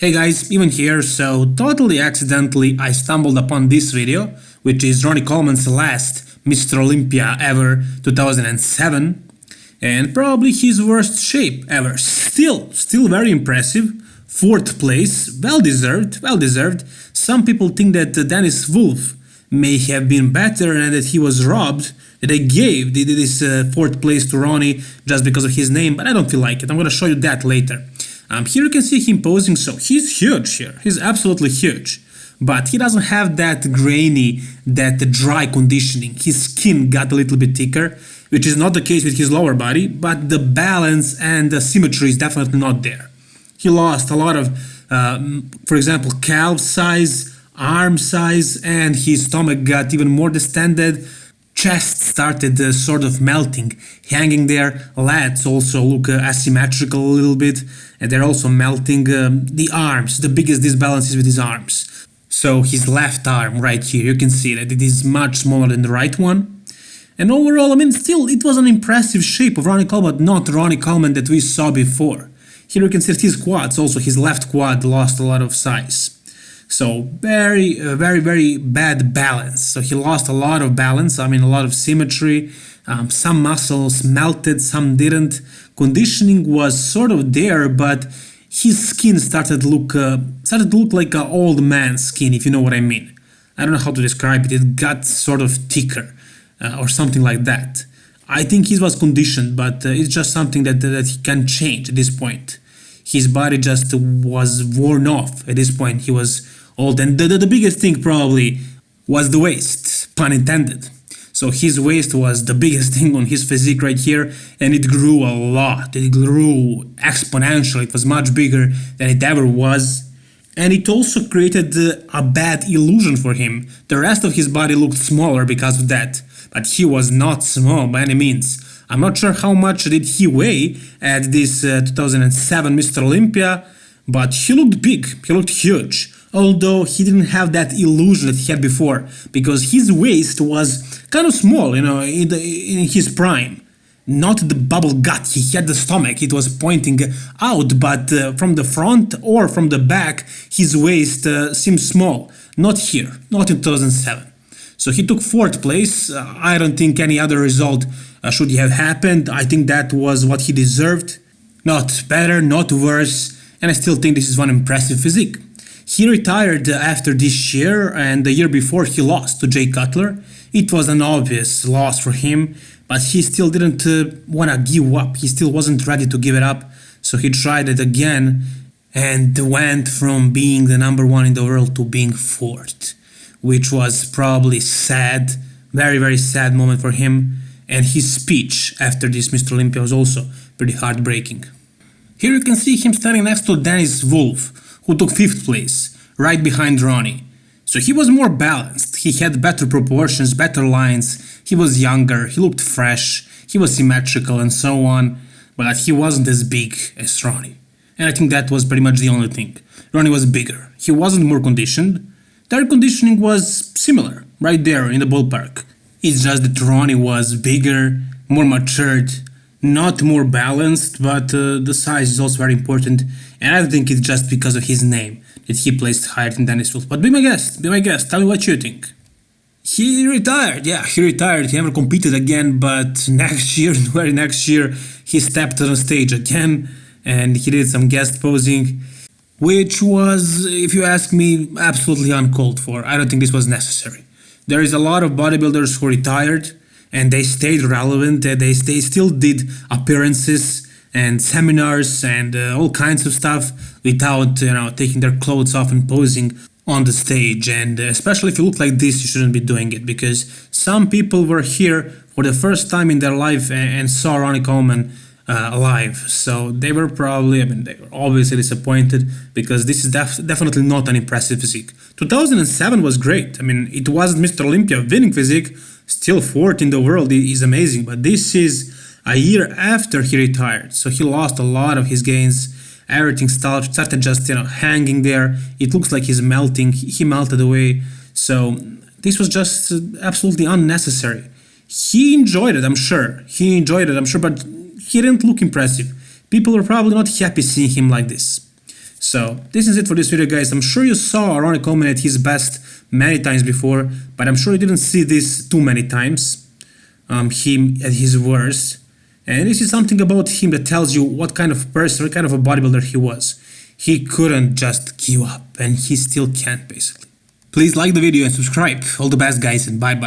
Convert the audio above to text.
Hey guys, even here, so totally accidentally I stumbled upon this video, which is Ronnie Coleman's last Mr. Olympia ever 2007, and probably his worst shape ever. Still very impressive. 4th place, well deserved. Some people think that Dennis Wolf may have been better and that he was robbed, that they gave this 4th place to Ronnie just because of his name, but I don't feel like it. I'm gonna show you that later. Here you can see him posing, so he's huge here. He's absolutely huge. But he doesn't have that grainy, that dry conditioning. His skin got a little bit thicker, which is not the case with his lower body, but the balance and the symmetry is definitely not there. He lost a lot of, for example, calf size, arm size, and his stomach got even more distended. Chest started sort of melting, hanging there. Lats also look asymmetrical a little bit, and they're also melting. The arms, the biggest disbalance is with his arms. So his left arm right here, you can see that it is much smaller than the right one. And overall, I mean, still, it was an impressive shape of Ronnie Coleman, but not Ronnie Coleman that we saw before. Here you can see his quads, also his left quad lost a lot of size. So very bad balance. So he lost a lot of balance, I mean a lot of symmetry. Some muscles melted, some didn't. Conditioning was sort of there, but his skin started to look like an old man's skin, if you know what I mean. I don't know how to describe it. It got sort of thicker or something like that. I think he was conditioned, but it's just something that he can change at this point. His body just was worn off at this point. He was old, and the biggest thing probably was the waist, pun intended. So his waist was the biggest thing on his physique right here, and it grew a lot. It grew exponentially. It was much bigger than it ever was, and it also created a bad illusion for him. The rest of his body looked smaller because of that, but he was not small by any means. I'm not sure how much did he weigh at this 2007 Mr. Olympia, but he looked big, he looked huge. Although he didn't have that illusion that he had before, because his waist was kind of small, you know, in his prime. Not the bubble gut, he had the stomach, it was pointing out, but from the front or from the back, his waist seemed small. Not here, not in 2007. So he took 4th place. I don't think any other result should have happened. I think that was what he deserved. Not better, not worse, and I still think this is one impressive physique. He retired after this year, and the year before he lost to Jay Cutler. It was an obvious loss for him, but he still didn't want to give up. He still wasn't ready to give it up, so he tried it again and went from being the #1 in the world to being 4th, which was probably sad, very sad moment for him, and his speech after this Mr. Olympia was also pretty heartbreaking. Here you can see him standing next to Dennis Wolf, who took 5th place, right behind Ronnie. So he was more balanced, he had better proportions, better lines, he was younger, he looked fresh, he was symmetrical and so on, but he wasn't as big as Ronnie. And I think that was pretty much the only thing. Ronnie was bigger, he wasn't more conditioned, their conditioning was similar, right there in the ballpark. It's just that Ronnie was bigger, more matured, not more balanced, but the size is also very important, and I think it's just because of his name that he placed higher than Dennis Wolf. But be my guest, tell me what you think. He retired, he never competed again, but next year, very next year, he stepped on stage again, and he did some guest posing, which was, if you ask me, absolutely uncalled for. I don't think this was necessary. There is a lot of bodybuilders who retired, and they stayed relevant, they still did appearances and seminars and all kinds of stuff without, taking their clothes off and posing on the stage. And especially if you look like this, you shouldn't be doing it, because some people were here for the first time in their life and saw Ronnie Coleman live. So they were probably, they were obviously disappointed, because this is definitely not an impressive physique. 2007 was great. It wasn't Mr. Olympia winning physique. Still 4th in the world is amazing, but this is a year after he retired, so he lost a lot of his gains. Everything started just hanging there. It looks like he's melting. He melted away. So this was just absolutely unnecessary. He enjoyed it, I'm sure. But he didn't look impressive. People were probably not happy seeing him like this. So this is it for this video, guys. I'm sure you saw Ronnie Coleman at his best many times before, but I'm sure you didn't see this too many times. Him at his worst. And this is something about him that tells you what kind of person, what kind of a bodybuilder he was. He couldn't just give up, and he still can't, basically. Please like the video and subscribe. All the best, guys, and bye-bye.